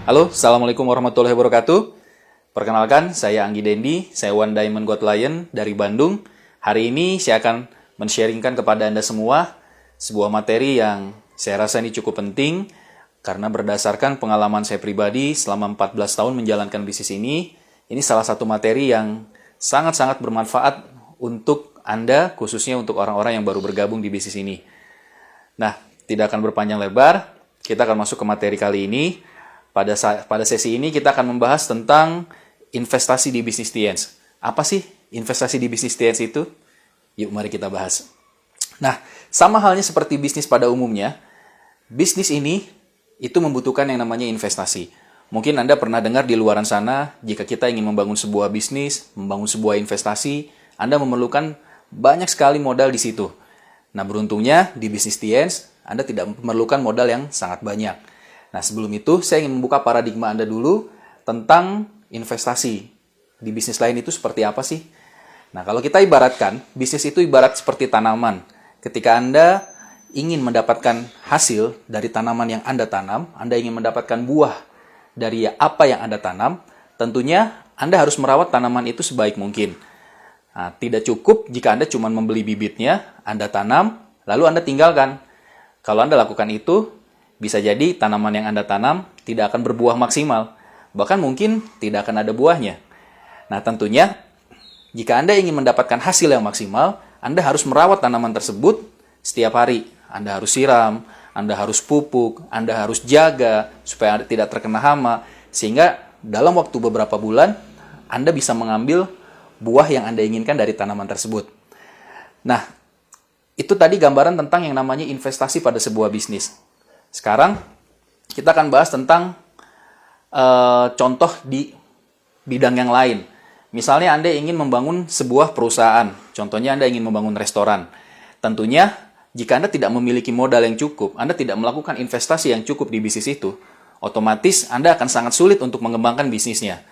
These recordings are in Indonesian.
Halo, Assalamualaikum warahmatullahi wabarakatuh. Perkenalkan, saya Anggi Dendi, saya One Diamond God Lion dari Bandung. Hari ini saya akan men-sharingkan kepada Anda semua sebuah materi yang saya rasa ini cukup penting karena berdasarkan pengalaman saya pribadi selama 14 tahun menjalankan bisnis ini salah satu materi yang sangat-sangat bermanfaat untuk Anda, khususnya untuk orang-orang yang baru bergabung di bisnis ini. Nah, tidak akan berpanjang lebar, kita akan masuk ke materi kali ini. Pada sesi ini kita akan membahas tentang investasi di bisnis TNS. Apa sih investasi di bisnis TNS itu? Yuk mari kita bahas. Nah, sama halnya seperti bisnis pada umumnya, bisnis ini itu membutuhkan yang namanya investasi. Mungkin Anda pernah dengar di luaran sana, jika kita ingin membangun sebuah bisnis, membangun sebuah investasi, Anda memerlukan banyak sekali modal di situ. Nah, beruntungnya di bisnis TNS, Anda tidak memerlukan modal yang sangat banyak. Nah, sebelum itu saya ingin membuka paradigma Anda dulu tentang investasi. Di bisnis lain itu seperti apa sih? Nah, kalau kita ibaratkan, bisnis itu ibarat seperti tanaman. Ketika Anda ingin mendapatkan hasil dari tanaman yang Anda tanam, Anda ingin mendapatkan buah dari apa yang Anda tanam, tentunya Anda harus merawat tanaman itu sebaik mungkin. Nah, tidak cukup jika Anda cuma membeli bibitnya, Anda tanam, lalu Anda tinggalkan. Kalau Anda lakukan itu, bisa jadi tanaman yang Anda tanam tidak akan berbuah maksimal, bahkan mungkin tidak akan ada buahnya. Nah, tentunya jika Anda ingin mendapatkan hasil yang maksimal, Anda harus merawat tanaman tersebut setiap hari. Anda harus siram, Anda harus pupuk, Anda harus jaga supaya Anda tidak terkena hama, sehingga dalam waktu beberapa bulan Anda bisa mengambil buah yang Anda inginkan dari tanaman tersebut. Nah, itu tadi gambaran tentang yang namanya investasi pada sebuah bisnis. Sekarang kita akan bahas tentang contoh di bidang yang lain. Misalnya Anda ingin membangun sebuah perusahaan, contohnya Anda ingin membangun restoran. Tentunya jika Anda tidak memiliki modal yang cukup, Anda tidak melakukan investasi yang cukup di bisnis itu, otomatis Anda akan sangat sulit untuk mengembangkan bisnisnya.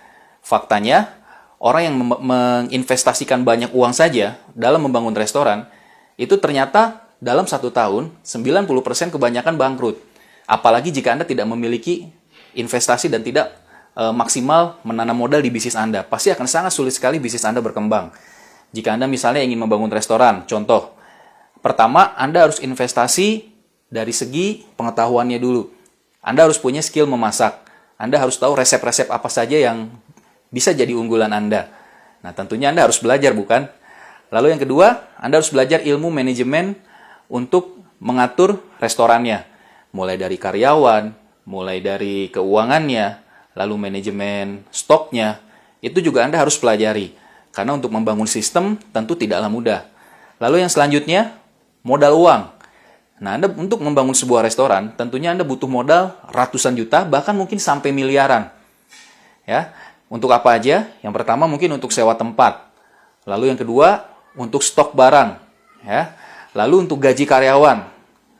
Faktanya, orang yang menginvestasikan banyak uang saja dalam membangun restoran, itu ternyata dalam 1 tahun, 90% kebanyakan bangkrut. Apalagi jika Anda tidak memiliki investasi dan tidak maksimal menanam modal di bisnis Anda. Pasti akan sangat sulit sekali bisnis Anda berkembang. Jika Anda misalnya ingin membangun restoran, contoh. Pertama, Anda harus investasi dari segi pengetahuannya dulu. Anda harus punya skill memasak. Anda harus tahu resep-resep apa saja yang bisa jadi unggulan Anda. Nah, tentunya Anda harus belajar, bukan? Lalu yang kedua, Anda harus belajar ilmu manajemen untuk mengatur restorannya. Mulai dari karyawan, mulai dari keuangannya, lalu manajemen stoknya. Itu juga Anda harus pelajari. Karena untuk membangun sistem tentu tidaklah mudah. Lalu yang selanjutnya, modal uang. Nah, Anda untuk membangun sebuah restoran, tentunya Anda butuh modal ratusan juta, bahkan mungkin sampai miliaran. Ya, untuk apa aja? Yang pertama mungkin untuk sewa tempat. Lalu yang kedua, untuk stok barang. Ya. Lalu untuk gaji karyawan,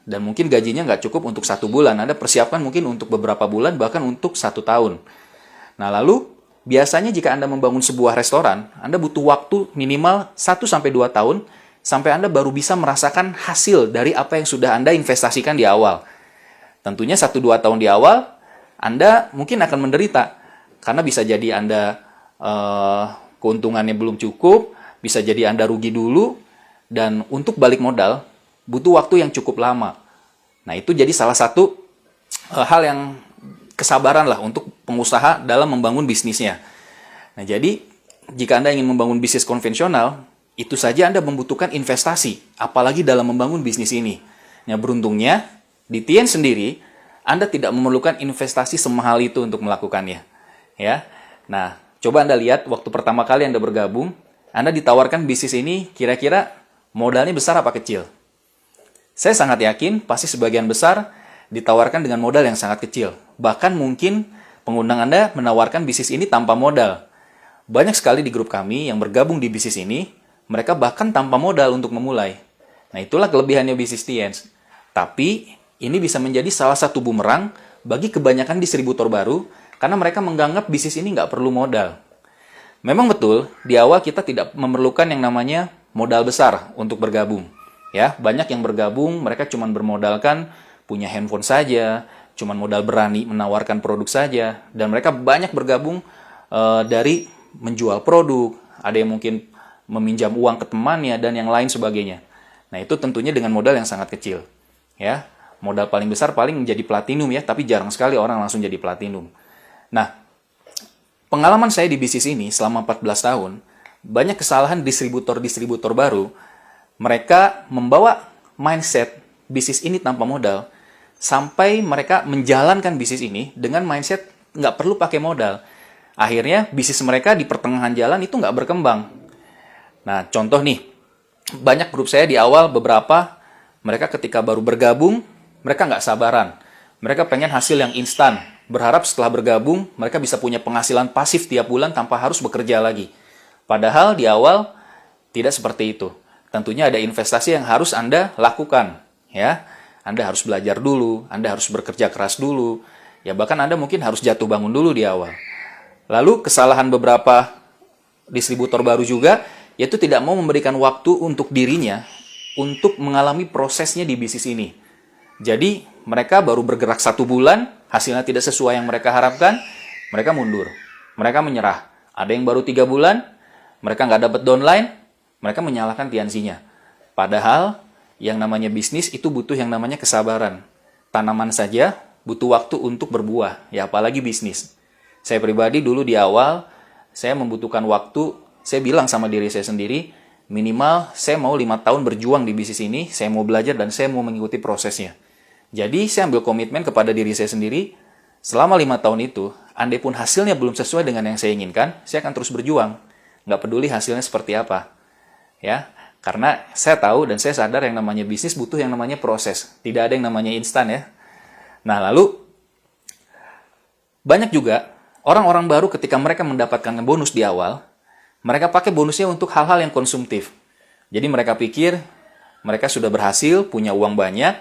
dan mungkin gajinya nggak cukup untuk 1 bulan, Anda persiapkan mungkin untuk beberapa bulan, bahkan untuk 1 tahun. Nah, lalu biasanya jika Anda membangun sebuah restoran, Anda butuh waktu minimal 1-2 tahun, sampai Anda baru bisa merasakan hasil dari apa yang sudah Anda investasikan di awal. Tentunya 1-2 tahun di awal, Anda mungkin akan menderita, karena bisa jadi Anda keuntungannya belum cukup, bisa jadi Anda rugi dulu, dan untuk balik modal, butuh waktu yang cukup lama. Nah, itu jadi salah satu hal yang kesabaran lah untuk pengusaha dalam membangun bisnisnya. Nah, jadi jika Anda ingin membangun bisnis konvensional, itu saja Anda membutuhkan investasi, apalagi dalam membangun bisnis ini. Nah, beruntungnya, di TN sendiri, Anda tidak memerlukan investasi semahal itu untuk melakukannya. Ya. Nah, coba Anda lihat waktu pertama kali Anda bergabung, Anda ditawarkan bisnis ini kira-kira modalnya besar apa kecil? Saya sangat yakin pasti sebagian besar ditawarkan dengan modal yang sangat kecil. Bahkan mungkin pengundang Anda menawarkan bisnis ini tanpa modal. Banyak sekali di grup kami yang bergabung di bisnis ini, mereka bahkan tanpa modal untuk memulai. Nah, itulah kelebihannya bisnis TNS. Tapi ini bisa menjadi salah satu bumerang bagi kebanyakan distributor baru karena mereka menganggap bisnis ini nggak perlu modal. Memang betul, di awal kita tidak memerlukan yang namanya modal besar untuk bergabung. Ya, banyak yang bergabung, mereka cuma bermodalkan punya handphone saja, cuman modal berani menawarkan produk saja, dan mereka banyak bergabung dari menjual produk, ada yang mungkin meminjam uang ke temannya dan yang lain sebagainya. Nah, itu tentunya dengan modal yang sangat kecil. Ya, modal paling besar paling menjadi platinum ya, tapi jarang sekali orang langsung jadi platinum. Nah, pengalaman saya di bisnis ini selama 14 tahun, banyak kesalahan distributor-distributor baru, mereka membawa mindset bisnis ini tanpa modal, sampai mereka menjalankan bisnis ini dengan mindset nggak perlu pakai modal. Akhirnya bisnis mereka di pertengahan jalan itu nggak berkembang. Nah, contoh nih, banyak grup saya di awal beberapa, mereka ketika baru bergabung, mereka nggak sabaran. Mereka pengen hasil yang instan, berharap setelah bergabung, mereka bisa punya penghasilan pasif tiap bulan tanpa harus bekerja lagi. Padahal di awal, tidak seperti itu. Tentunya ada investasi yang harus Anda lakukan. Ya, Anda harus belajar dulu, Anda harus bekerja keras dulu, ya bahkan Anda mungkin harus jatuh bangun dulu di awal. Lalu kesalahan beberapa distributor baru juga, yaitu tidak mau memberikan waktu untuk dirinya untuk mengalami prosesnya di bisnis ini. Jadi mereka baru bergerak 1 bulan, hasilnya tidak sesuai yang mereka harapkan, mereka mundur, mereka menyerah. Ada yang baru 3 bulan, mereka nggak dapat downline, mereka menyalahkan TNC-nya. Padahal yang namanya bisnis itu butuh yang namanya kesabaran. Tanaman saja butuh waktu untuk berbuah, ya apalagi bisnis. Saya pribadi dulu di awal, saya membutuhkan waktu, saya bilang sama diri saya sendiri, minimal saya mau 5 tahun berjuang di bisnis ini, saya mau belajar dan saya mau mengikuti prosesnya. Jadi saya ambil komitmen kepada diri saya sendiri, selama 5 tahun itu, andai pun hasilnya belum sesuai dengan yang saya inginkan, saya akan terus berjuang. Nggak peduli hasilnya seperti apa. Ya, karena saya tahu dan saya sadar yang namanya bisnis butuh yang namanya proses. Tidak ada yang namanya instan ya. Nah, lalu banyak juga orang-orang baru ketika mereka mendapatkan bonus di awal, mereka pakai bonusnya untuk hal-hal yang konsumtif. Jadi mereka pikir mereka sudah berhasil, punya uang banyak,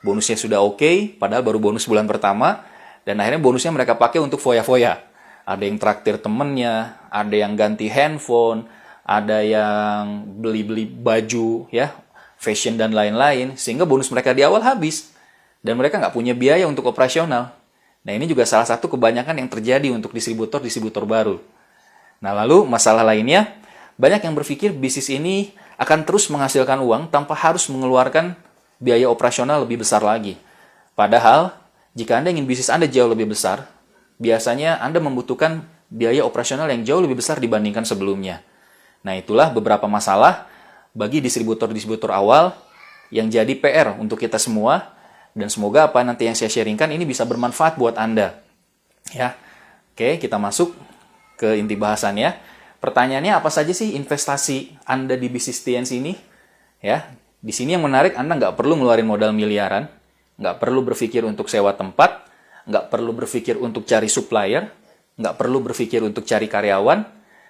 bonusnya sudah oke, padahal baru bonus bulan pertama, dan akhirnya bonusnya mereka pakai untuk foya-foya. Ada yang traktir temennya, ada yang ganti handphone, ada yang beli-beli baju, ya, fashion dan lain-lain, sehingga bonus mereka di awal habis. Dan mereka nggak punya biaya untuk operasional. Nah, ini juga salah satu kebanyakan yang terjadi untuk distributor-distributor baru. Nah, lalu masalah lainnya, banyak yang berpikir bisnis ini akan terus menghasilkan uang tanpa harus mengeluarkan biaya operasional lebih besar lagi. Padahal, jika Anda ingin bisnis Anda jauh lebih besar, biasanya Anda membutuhkan biaya operasional yang jauh lebih besar dibandingkan sebelumnya. Nah, itulah beberapa masalah bagi distributor-distributor awal yang jadi PR untuk kita semua, dan semoga apa nanti yang saya sharingkan ini bisa bermanfaat buat Anda. Ya, oke, kita masuk ke inti bahasannya. Pertanyaannya, apa saja sih investasi Anda di bisnis TNC ini? Ya, di sini yang menarik, Anda nggak perlu ngeluarin modal miliaran, nggak perlu berpikir untuk sewa tempat, nggak perlu berpikir untuk cari supplier, nggak perlu berpikir untuk cari karyawan.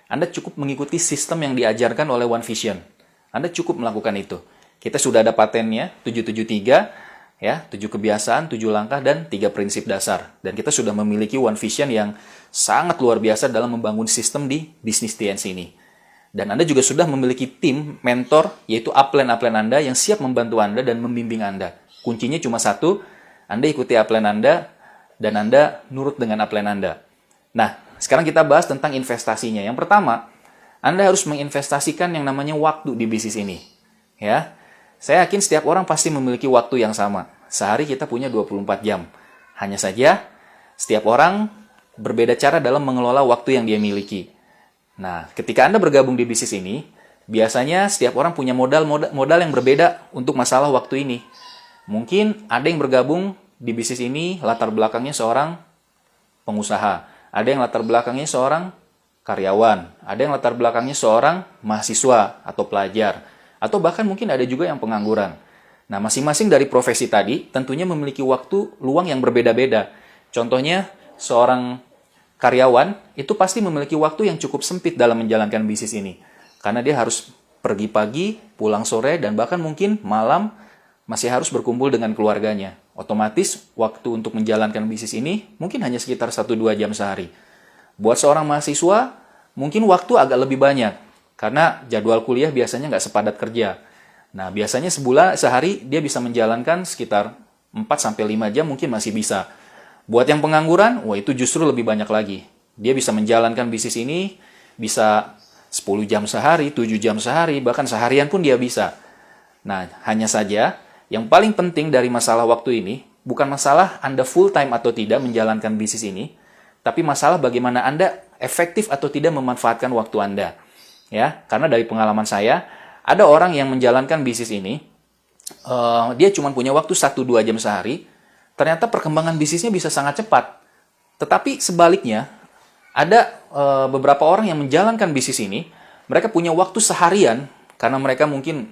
Anda cukup mengikuti sistem yang diajarkan oleh One Vision. Anda cukup melakukan itu. Kita sudah ada patennya, 773, ya, 7 kebiasaan, 7 langkah, dan 3 prinsip dasar. Dan kita sudah memiliki One Vision yang sangat luar biasa dalam membangun sistem di bisnis TNC ini. Dan Anda juga sudah memiliki tim mentor, yaitu upline-upline Anda yang siap membantu Anda dan membimbing Anda. Kuncinya cuma satu, Anda ikuti upline Anda, dan Anda nurut dengan upline Anda. Nah, sekarang kita bahas tentang investasinya. Yang pertama, Anda harus menginvestasikan yang namanya waktu di bisnis ini. Ya, saya yakin setiap orang pasti memiliki waktu yang sama. Sehari kita punya 24 jam. Hanya saja, setiap orang berbeda cara dalam mengelola waktu yang dia miliki. Nah, ketika Anda bergabung di bisnis ini, biasanya setiap orang punya modal yang berbeda untuk masalah waktu ini. Mungkin ada yang bergabung di bisnis ini, latar belakangnya seorang pengusaha. Ada yang latar belakangnya seorang karyawan. Ada yang latar belakangnya seorang mahasiswa atau pelajar. Atau bahkan mungkin ada juga yang pengangguran. Nah, masing-masing dari profesi tadi tentunya memiliki waktu luang yang berbeda-beda. Contohnya, seorang karyawan itu pasti memiliki waktu yang cukup sempit dalam menjalankan bisnis ini. Karena dia harus pergi pagi, pulang sore, dan bahkan mungkin malam masih harus berkumpul dengan keluarganya. Otomatis, waktu untuk menjalankan bisnis ini mungkin hanya sekitar 1-2 jam sehari. Buat seorang mahasiswa, mungkin waktu agak lebih banyak. Karena jadwal kuliah biasanya nggak sepadat kerja. Nah, biasanya sehari dia bisa menjalankan sekitar 4-5 jam mungkin masih bisa. Buat yang pengangguran, wah itu justru lebih banyak lagi. Dia bisa menjalankan bisnis ini, bisa 10 jam sehari, 7 jam sehari, bahkan seharian pun dia bisa. Nah, hanya saja yang paling penting dari masalah waktu ini, bukan masalah Anda full time atau tidak menjalankan bisnis ini, tapi masalah bagaimana Anda efektif atau tidak memanfaatkan waktu Anda. Ya, karena dari pengalaman saya, ada orang yang menjalankan bisnis ini, dia cuma punya waktu 1-2 jam sehari, ternyata perkembangan bisnisnya bisa sangat cepat. Tetapi sebaliknya, ada beberapa orang yang menjalankan bisnis ini, mereka punya waktu seharian, karena mereka mungkin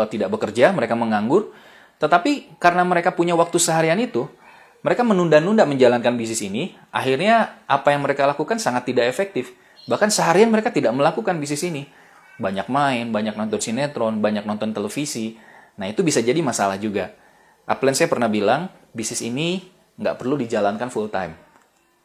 tidak bekerja, mereka menganggur, tetapi karena mereka punya waktu seharian itu, mereka menunda-nunda menjalankan bisnis ini, akhirnya apa yang mereka lakukan sangat tidak efektif. Bahkan seharian mereka tidak melakukan bisnis ini. Banyak main, banyak nonton sinetron, banyak nonton televisi. Nah, itu bisa jadi masalah juga. Upline saya pernah bilang, bisnis ini nggak perlu dijalankan full time.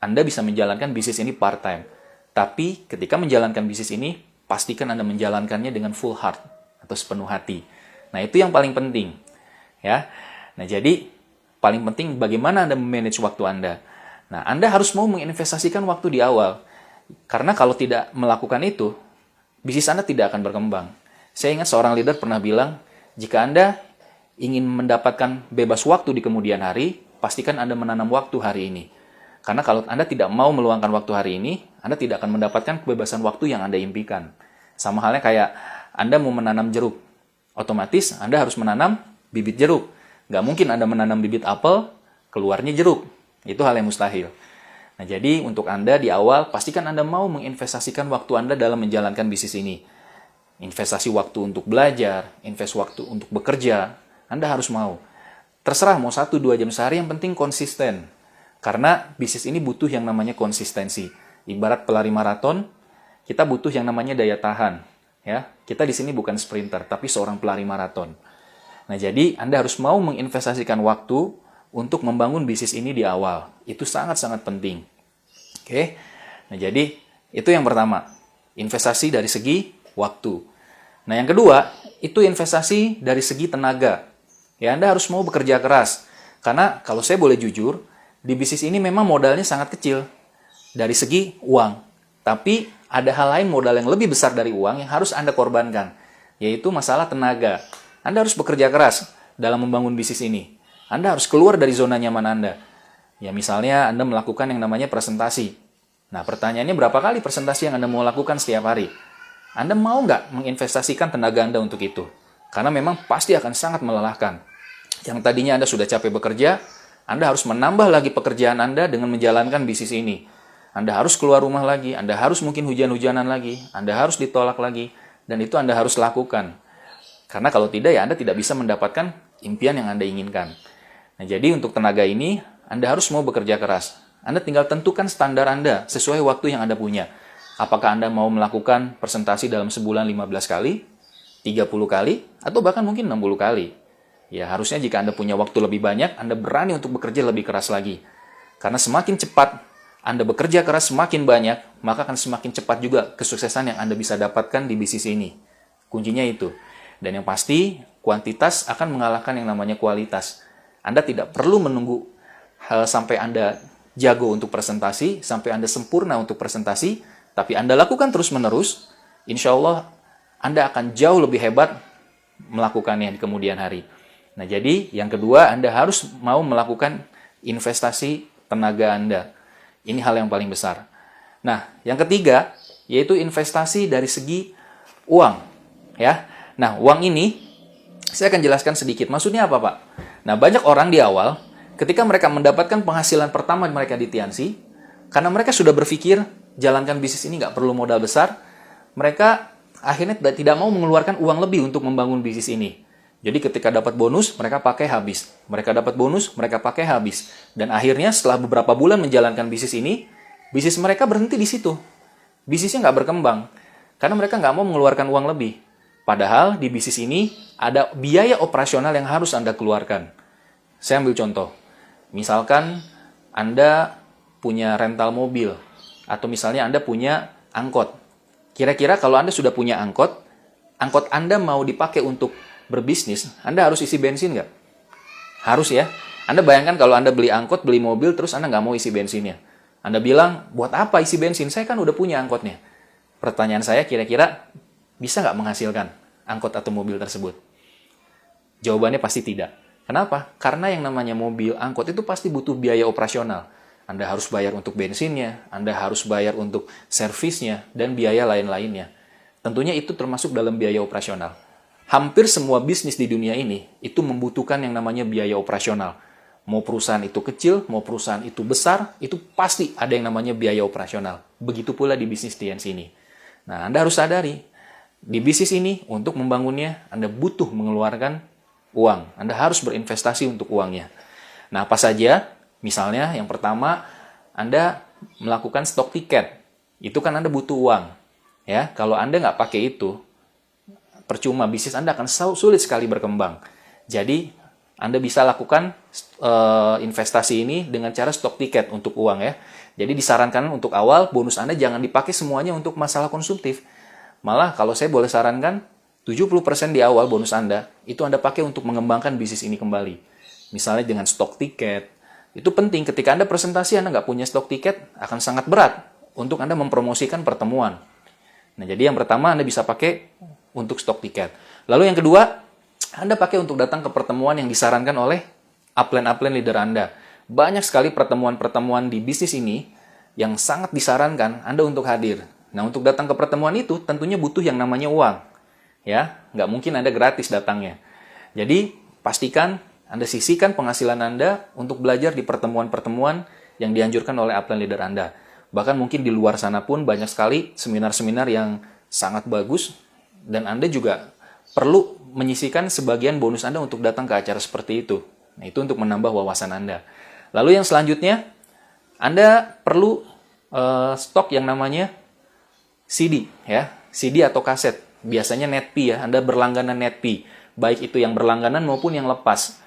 Anda bisa menjalankan bisnis ini part time. Tapi ketika menjalankan bisnis ini, pastikan Anda menjalankannya dengan full heart atau sepenuh hati. Nah, itu yang paling penting. Ya. Nah, jadi paling penting bagaimana Anda memanage waktu Anda. Nah, Anda harus mau menginvestasikan waktu di awal. Karena kalau tidak melakukan itu, bisnis Anda tidak akan berkembang. Saya ingat seorang leader pernah bilang, jika Anda ingin mendapatkan bebas waktu di kemudian hari, pastikan Anda menanam waktu hari ini. Karena kalau Anda tidak mau meluangkan waktu hari ini, Anda tidak akan mendapatkan kebebasan waktu yang Anda impikan. Sama halnya kayak Anda mau menanam jeruk. Otomatis Anda harus menanam bibit jeruk. Nggak mungkin Anda menanam bibit apel, keluarnya jeruk. Itu hal yang mustahil. Nah, jadi untuk Anda di awal, pastikan Anda mau menginvestasikan waktu Anda dalam menjalankan bisnis ini. Investasi waktu untuk belajar, invest waktu untuk bekerja, Anda harus mau. Terserah mau 1-2 jam sehari, yang penting konsisten. Karena bisnis ini butuh yang namanya konsistensi. Ibarat pelari maraton, kita butuh yang namanya daya tahan. Ya, kita di sini bukan sprinter, tapi seorang pelari maraton. Nah, jadi Anda harus mau menginvestasikan waktu untuk membangun bisnis ini di awal. Itu sangat-sangat penting. Oke. Nah, jadi itu yang pertama. Investasi dari segi waktu. Nah, yang kedua, itu investasi dari segi tenaga. Ya, Anda harus mau bekerja keras. Karena kalau saya boleh jujur, di bisnis ini memang modalnya sangat kecil dari segi uang. Tapi ada hal lain modal yang lebih besar dari uang yang harus Anda korbankan, yaitu masalah tenaga. Anda harus bekerja keras dalam membangun bisnis ini. Anda harus keluar dari zona nyaman Anda. Ya, misalnya Anda melakukan yang namanya presentasi. Nah, pertanyaannya berapa kali presentasi yang Anda mau lakukan setiap hari? Anda mau nggak menginvestasikan tenaga Anda untuk itu? Karena memang pasti akan sangat melelahkan. Yang tadinya Anda sudah capek bekerja, Anda harus menambah lagi pekerjaan Anda dengan menjalankan bisnis ini. Anda harus keluar rumah lagi, Anda harus mungkin hujan-hujanan lagi, Anda harus ditolak lagi, dan itu Anda harus lakukan. Karena kalau tidak, ya Anda tidak bisa mendapatkan impian yang Anda inginkan. Nah, jadi untuk tenaga ini, Anda harus mau bekerja keras. Anda tinggal tentukan standar Anda sesuai waktu yang Anda punya. Apakah Anda mau melakukan presentasi dalam sebulan 15 kali, 30 kali, atau bahkan mungkin 60 kali. Ya, harusnya jika Anda punya waktu lebih banyak, Anda berani untuk bekerja lebih keras lagi. Karena semakin cepat Anda bekerja keras semakin banyak, maka akan semakin cepat juga kesuksesan yang Anda bisa dapatkan di bisnis ini. Kuncinya itu. Dan yang pasti, kuantitas akan mengalahkan yang namanya kualitas. Anda tidak perlu menunggu sampai Anda jago untuk presentasi, sampai Anda sempurna untuk presentasi, tapi Anda lakukan terus-menerus, insya Allah Anda akan jauh lebih hebat melakukannya di kemudian hari. Nah, jadi yang kedua, Anda harus mau melakukan investasi tenaga Anda. Ini hal yang paling besar. Nah, yang ketiga, yaitu investasi dari segi uang. Ya. Nah, uang ini, saya akan jelaskan sedikit. Maksudnya apa, Pak? Nah, banyak orang di awal, ketika mereka mendapatkan penghasilan pertama mereka di Tiansi, karena mereka sudah berpikir, jalankan bisnis ini nggak perlu modal besar, mereka akhirnya tidak mau mengeluarkan uang lebih untuk membangun bisnis ini. Jadi ketika dapat bonus, mereka pakai habis. Mereka dapat bonus, mereka pakai habis. Dan akhirnya setelah beberapa bulan menjalankan bisnis ini, bisnis mereka berhenti di situ. Bisnisnya nggak berkembang. Karena mereka nggak mau mengeluarkan uang lebih. Padahal di bisnis ini ada biaya operasional yang harus Anda keluarkan. Saya ambil contoh. Misalkan Anda punya rental mobil. Atau misalnya Anda punya angkot. Kira-kira kalau Anda sudah punya angkot Anda mau dipakai untuk berbisnis, Anda harus isi bensin nggak? Harus ya. Anda bayangkan kalau Anda beli angkot, beli mobil, terus Anda nggak mau isi bensinnya. Anda bilang, buat apa isi bensin? Saya kan udah punya angkotnya. Pertanyaan saya, kira-kira bisa nggak menghasilkan angkot atau mobil tersebut? Jawabannya pasti tidak. Kenapa? Karena yang namanya mobil, angkot itu pasti butuh biaya operasional. Anda harus bayar untuk bensinnya, Anda harus bayar untuk servisnya, dan biaya lain-lainnya. Tentunya itu termasuk dalam biaya operasional. Hampir semua bisnis di dunia ini itu membutuhkan yang namanya biaya operasional. Mau perusahaan itu kecil, mau perusahaan itu besar, itu pasti ada yang namanya biaya operasional. Begitu pula di bisnis TNC ini. Nah, Anda harus sadari, di bisnis ini untuk membangunnya, Anda butuh mengeluarkan uang. Anda harus berinvestasi untuk uangnya. Nah, apa saja? Misalnya, yang pertama, Anda melakukan stok tiket. Itu kan Anda butuh uang. Ya, kalau Anda nggak pakai itu, percuma bisnis Anda akan sulit sekali berkembang. Jadi, Anda bisa lakukan investasi ini dengan cara stok tiket untuk uang ya. Jadi disarankan untuk awal, bonus Anda jangan dipakai semuanya untuk masalah konsumtif. Malah kalau saya boleh sarankan, 70% di awal bonus Anda, itu Anda pakai untuk mengembangkan bisnis ini kembali. Misalnya dengan stok tiket. Itu penting, ketika Anda presentasi Anda nggak punya stok tiket, akan sangat berat untuk Anda mempromosikan pertemuan. Nah, jadi yang pertama Anda bisa pakai untuk stok tiket. Lalu yang kedua, Anda pakai untuk datang ke pertemuan yang disarankan oleh upline leader Anda. Banyak sekali pertemuan-pertemuan di bisnis ini yang sangat disarankan Anda untuk hadir. Nah, untuk datang ke pertemuan itu tentunya butuh yang namanya uang. Ya, nggak mungkin Anda gratis datangnya. Jadi, pastikan Anda sisihkan penghasilan Anda untuk belajar di pertemuan-pertemuan yang dianjurkan oleh upline leader Anda. Bahkan mungkin di luar sana pun banyak sekali seminar-seminar yang sangat bagus dan Anda juga perlu menyisihkan sebagian bonus Anda untuk datang ke acara seperti itu. Nah, itu untuk menambah wawasan Anda. Lalu yang selanjutnya, Anda perlu stok yang namanya CD, ya, CD atau kaset. Biasanya netpi ya, Anda berlangganan netpi, baik itu yang berlangganan maupun yang lepas.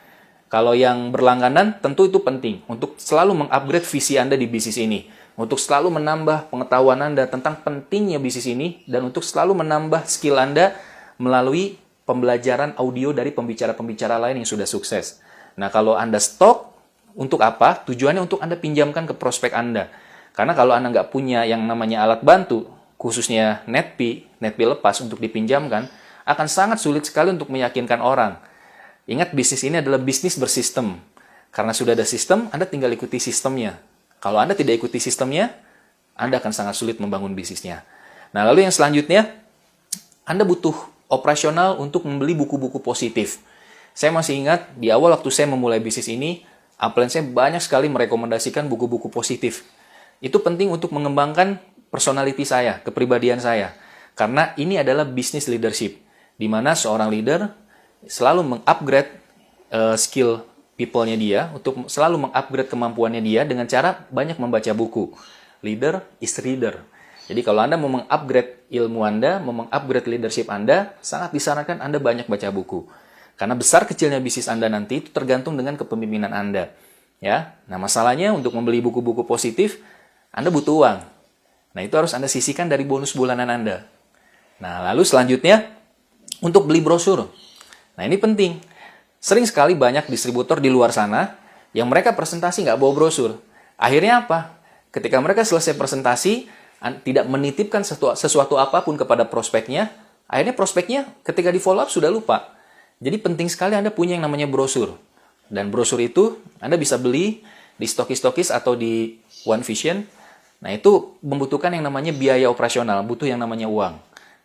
Kalau yang berlangganan tentu itu penting untuk selalu mengupgrade visi Anda di bisnis ini, untuk selalu menambah pengetahuan Anda tentang pentingnya bisnis ini, dan untuk selalu menambah skill Anda melalui pembelajaran audio dari pembicara-pembicara lain yang sudah sukses. Nah, kalau Anda stok, untuk apa? Tujuannya untuk Anda pinjamkan ke prospek Anda. Karena kalau Anda nggak punya yang namanya alat bantu, khususnya netpi lepas untuk dipinjamkan, akan sangat sulit sekali untuk meyakinkan orang. Ingat, bisnis ini adalah bisnis bersistem. Karena sudah ada sistem, Anda tinggal ikuti sistemnya. Kalau Anda tidak ikuti sistemnya, Anda akan sangat sulit membangun bisnisnya. Nah, lalu yang selanjutnya, Anda butuh operasional untuk membeli buku-buku positif. Saya masih ingat, di awal waktu saya memulai bisnis ini, upline saya banyak sekali merekomendasikan buku-buku positif. Itu penting untuk mengembangkan personality saya, kepribadian saya. Karena ini adalah business leadership, di mana seorang leader selalu mengupgrade skill people-nya dia, untuk selalu mengupgrade kemampuannya dia dengan cara banyak membaca buku. Leader is reader. Jadi kalau Anda mau mengupgrade ilmu Anda, mau mengupgrade leadership Anda, sangat disarankan Anda banyak baca buku. Karena besar kecilnya bisnis Anda nanti itu tergantung dengan kepemimpinan Anda. Ya, nah masalahnya untuk membeli buku-buku positif, Anda butuh uang. Nah, itu harus Anda sisihkan dari bonus bulanan Anda. Nah, lalu selanjutnya, untuk beli brosur. Nah, ini penting. Sering sekali banyak distributor di luar sana yang mereka presentasi nggak bawa brosur. Akhirnya apa? Ketika mereka selesai presentasi, tidak menitipkan sesuatu apapun kepada prospeknya, akhirnya prospeknya ketika di follow up sudah lupa. Jadi penting sekali Anda punya yang namanya brosur. Dan brosur itu Anda bisa beli di stokis-stokis atau di One Vision. Nah, itu membutuhkan yang namanya biaya operasional, butuh yang namanya uang.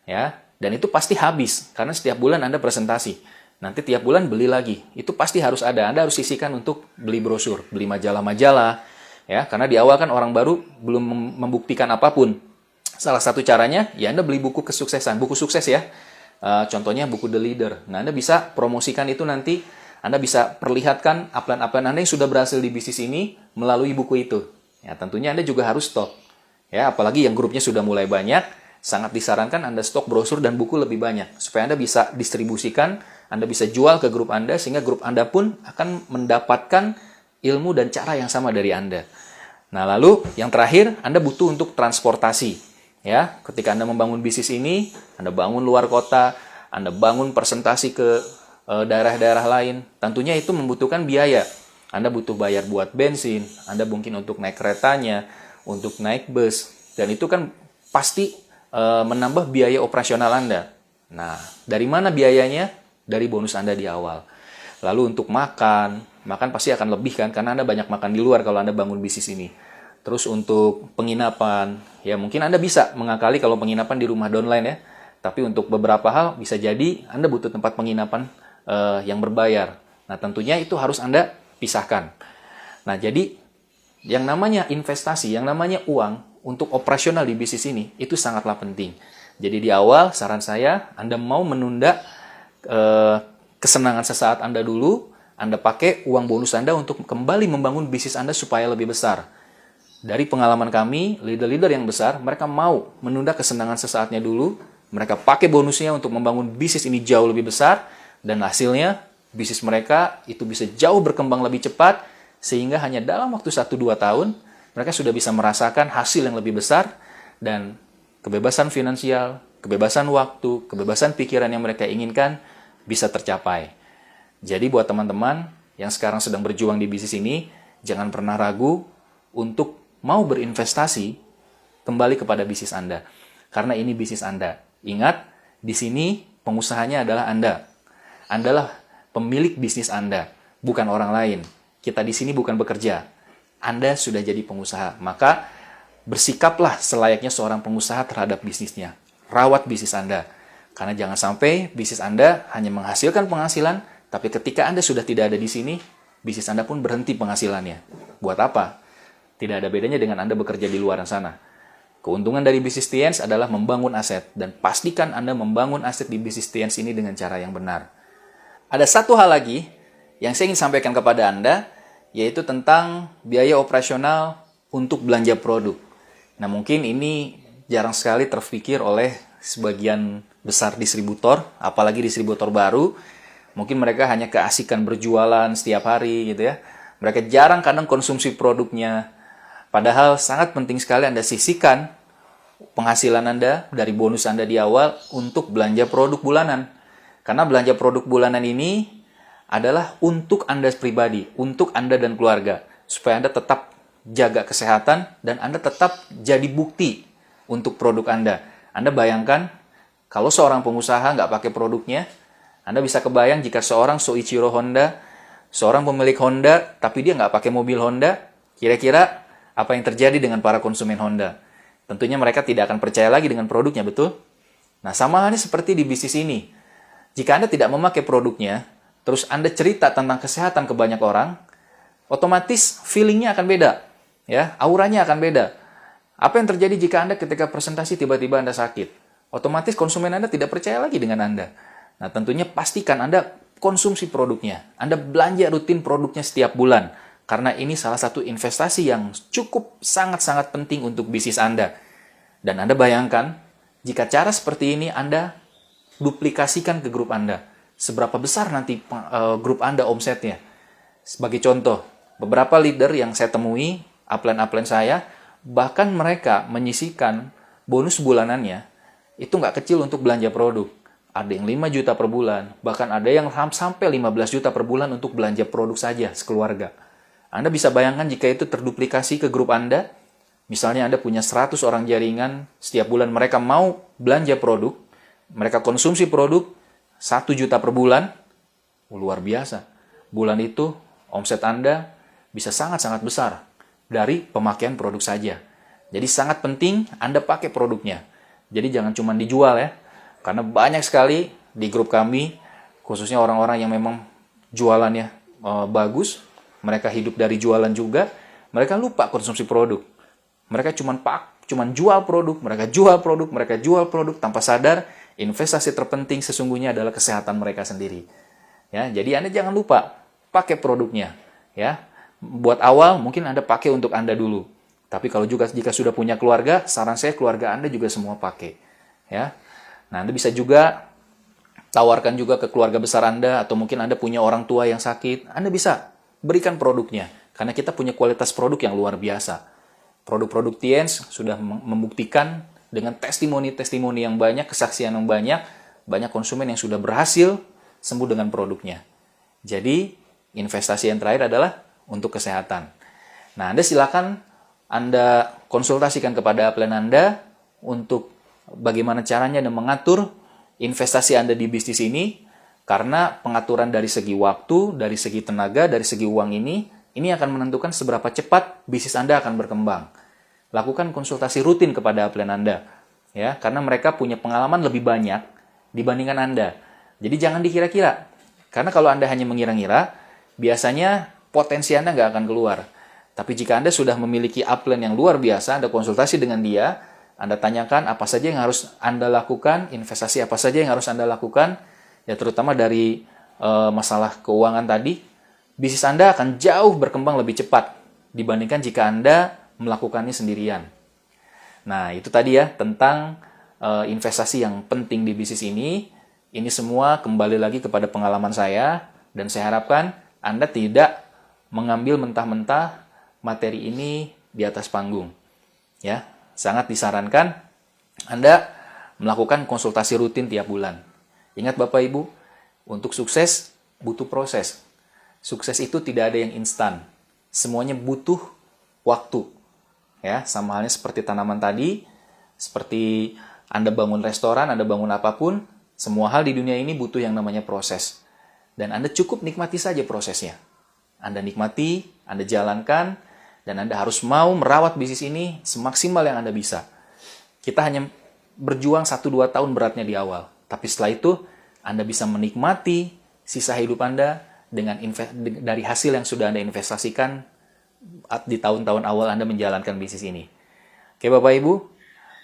Ya, dan itu pasti habis, karena setiap bulan Anda presentasi. Nanti tiap bulan beli lagi. Itu pasti harus ada. Anda harus sisihkan untuk beli brosur, beli majalah-majalah. Ya, karena di awal kan orang baru belum membuktikan apapun. Salah satu caranya, ya Anda beli buku kesuksesan, buku sukses ya. Contohnya buku The Leader. Nah, Anda bisa promosikan itu nanti. Anda bisa perlihatkan upline-upline Anda yang sudah berhasil di bisnis ini melalui buku itu. Ya, tentunya Anda juga harus stok. Ya, apalagi yang grupnya sudah mulai banyak, sangat disarankan Anda stok brosur dan buku lebih banyak. Supaya Anda bisa distribusikan, Anda bisa jual ke grup Anda, sehingga grup Anda pun akan mendapatkan ilmu dan cara yang sama dari Anda. Nah, lalu yang terakhir, Anda butuh untuk transportasi. Ya, ketika Anda membangun bisnis ini, Anda bangun luar kota, Anda bangun presentasi ke daerah-daerah lain, tentunya itu membutuhkan biaya. Anda butuh bayar buat bensin, Anda mungkin untuk naik keretanya, untuk naik bus, dan itu kan pasti menambah biaya operasional Anda. Nah, dari mana biayanya? Dari bonus Anda di awal. Lalu untuk makan pasti akan lebih kan, karena Anda banyak makan di luar kalau Anda bangun bisnis ini. Terus untuk penginapan, ya mungkin Anda bisa mengakali kalau penginapan di rumah downline ya. Tapi untuk beberapa hal bisa jadi Anda butuh tempat penginapan yang berbayar. Nah, tentunya itu harus Anda pisahkan. Nah, jadi yang namanya investasi, yang namanya uang untuk operasional di bisnis ini, itu sangatlah penting. Jadi di awal, saran saya, Anda mau menunda kesenangan sesaat Anda dulu, Anda pakai uang bonus Anda untuk kembali membangun bisnis Anda supaya lebih besar. Dari pengalaman kami, leader-leader yang besar, mereka mau menunda kesenangan sesaatnya dulu, mereka pakai bonusnya untuk membangun bisnis ini jauh lebih besar, dan hasilnya, bisnis mereka itu bisa jauh berkembang lebih cepat, sehingga hanya dalam waktu 1-2 tahun, mereka sudah bisa merasakan hasil yang lebih besar, dan kebebasan finansial, kebebasan waktu, kebebasan pikiran yang mereka inginkan bisa tercapai. Jadi buat teman-teman yang sekarang sedang berjuang di bisnis ini, jangan pernah ragu untuk mau berinvestasi kembali kepada bisnis Anda. Karena ini bisnis Anda. Ingat, di sini pengusahanya adalah Anda. Andalah pemilik bisnis Anda, bukan orang lain. Kita di sini bukan bekerja. Anda sudah jadi pengusaha. Maka bersikaplah selayaknya seorang pengusaha terhadap bisnisnya. Rawat bisnis Anda. Karena jangan sampai bisnis Anda hanya menghasilkan penghasilan, tapi ketika Anda sudah tidak ada di sini, bisnis Anda pun berhenti penghasilannya. Buat apa? Tidak ada bedanya dengan Anda bekerja di luar sana. Keuntungan dari bisnis TNS adalah membangun aset, dan pastikan Anda membangun aset di bisnis TNS ini dengan cara yang benar. Ada satu hal lagi yang saya ingin sampaikan kepada Anda, yaitu tentang biaya operasional untuk belanja produk. Nah, mungkin ini jarang sekali terpikir oleh sebagian besar distributor, apalagi distributor baru. Mungkin mereka hanya keasikan berjualan setiap hari gitu ya. Mereka jarang kadang konsumsi produknya. Padahal sangat penting sekali Anda sisihkan penghasilan Anda dari bonus Anda di awal untuk belanja produk bulanan. Karena belanja produk bulanan ini adalah untuk Anda pribadi, untuk Anda dan keluarga. Supaya Anda tetap jaga kesehatan dan Anda tetap jadi bukti untuk produk Anda. Anda bayangkan, kalau seorang pengusaha nggak pakai produknya, Anda bisa kebayang jika seorang Soichiro Honda, seorang pemilik Honda, tapi dia nggak pakai mobil Honda, kira-kira apa yang terjadi dengan para konsumen Honda? Tentunya mereka tidak akan percaya lagi dengan produknya, betul? Nah, sama halnya seperti di bisnis ini. Jika Anda tidak memakai produknya, terus Anda cerita tentang kesehatan ke banyak orang, otomatis feelingnya akan beda. Ya, auranya akan beda. Apa yang terjadi jika Anda ketika presentasi tiba-tiba Anda sakit? Otomatis konsumen Anda tidak percaya lagi dengan Anda. Nah, tentunya pastikan Anda konsumsi produknya. Anda belanja rutin produknya setiap bulan. Karena ini salah satu investasi yang cukup sangat-sangat penting untuk bisnis Anda. Dan Anda bayangkan, jika cara seperti ini Anda duplikasikan ke grup Anda, seberapa besar nanti grup Anda omsetnya. Sebagai contoh, beberapa leader yang saya temui, upline-upline saya, bahkan mereka menyisihkan bonus bulanannya, itu nggak kecil untuk belanja produk. Ada yang 5 juta per bulan, bahkan ada yang sampai 15 juta per bulan untuk belanja produk saja sekeluarga. Anda bisa bayangkan jika itu terduplikasi ke grup Anda, misalnya Anda punya 100 orang jaringan, setiap bulan mereka mau belanja produk, mereka konsumsi produk 1 juta per bulan, luar biasa. Bulan itu omset Anda bisa sangat-sangat besar dari pemakaian produk saja. Jadi sangat penting Anda pakai produknya. Jadi jangan cuma dijual ya, karena banyak sekali di grup kami, khususnya orang-orang yang memang jualannya bagus, mereka hidup dari jualan juga, mereka lupa konsumsi produk. Mereka cuma jual produk, mereka jual produk tanpa sadar investasi terpenting sesungguhnya adalah kesehatan mereka sendiri. Ya, jadi Anda jangan lupa pakai produknya, ya. Buat awal mungkin Anda pakai untuk Anda dulu. Tapi kalau juga jika sudah punya keluarga, saran saya keluarga Anda juga semua pakai, ya. Nah, Anda bisa juga tawarkan juga ke keluarga besar Anda atau mungkin Anda punya orang tua yang sakit, Anda bisa berikan produknya, karena kita punya kualitas produk yang luar biasa. Produk-produk TNS sudah membuktikan dengan testimoni-testimoni yang banyak, kesaksian yang banyak konsumen yang sudah berhasil sembuh dengan produknya. Jadi, investasi yang terakhir adalah untuk kesehatan. Nah, Anda silakan Anda konsultasikan kepada upline Anda untuk bagaimana caranya Anda mengatur investasi Anda di bisnis ini, karena pengaturan dari segi waktu, dari segi tenaga, dari segi uang ini akan menentukan seberapa cepat bisnis Anda akan berkembang. Lakukan konsultasi rutin kepada upline Anda, ya, karena mereka punya pengalaman lebih banyak dibandingkan Anda. Jadi jangan dikira-kira, karena kalau Anda hanya mengira-ngira, biasanya potensi Anda nggak akan keluar. Tapi jika Anda sudah memiliki upline yang luar biasa, Anda konsultasi dengan dia, Anda tanyakan apa saja yang harus Anda lakukan, investasi apa saja yang harus Anda lakukan, ya terutama dari masalah keuangan tadi, bisnis Anda akan jauh berkembang lebih cepat dibandingkan jika Anda melakukannya sendirian. Nah, itu tadi ya tentang investasi yang penting di bisnis ini. Ini semua kembali lagi kepada pengalaman saya, dan saya harapkan Anda tidak mengambil mentah-mentah materi ini di atas panggung. Ya, sangat disarankan Anda melakukan konsultasi rutin tiap bulan. Ingat Bapak Ibu, untuk sukses butuh proses. Sukses itu tidak ada yang instan. Semuanya butuh waktu. Ya, sama halnya seperti tanaman tadi, seperti Anda bangun restoran, Anda bangun apapun, semua hal di dunia ini butuh yang namanya proses. Dan Anda cukup nikmati saja prosesnya. Anda nikmati, Anda jalankan, dan Anda harus mau merawat bisnis ini semaksimal yang Anda bisa. Kita hanya berjuang 1-2 tahun beratnya di awal. Tapi setelah itu, Anda bisa menikmati sisa hidup Anda dari hasil yang sudah Anda investasikan di tahun-tahun awal Anda menjalankan bisnis ini. Oke Bapak Ibu,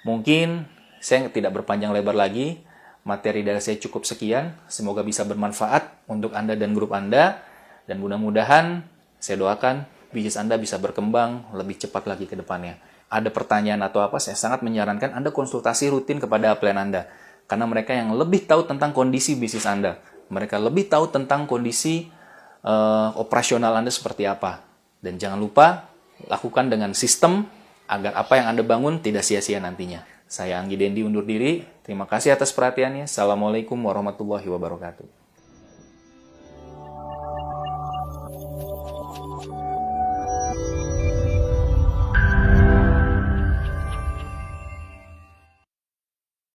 mungkin saya tidak berpanjang lebar lagi. Materi dari saya cukup sekian. Semoga bisa bermanfaat untuk Anda dan grup Anda. Dan mudah-mudahan saya doakan bisnis Anda bisa berkembang lebih cepat lagi ke depannya. Ada pertanyaan atau apa, saya sangat menyarankan Anda konsultasi rutin kepada upline Anda. Karena mereka yang lebih tahu tentang kondisi bisnis Anda. Mereka lebih tahu tentang kondisi operasional Anda seperti apa. Dan jangan lupa, lakukan dengan sistem agar apa yang Anda bangun tidak sia-sia nantinya. Saya Anggi Dendi undur diri. Terima kasih atas perhatiannya. Assalamualaikum warahmatullahi wabarakatuh.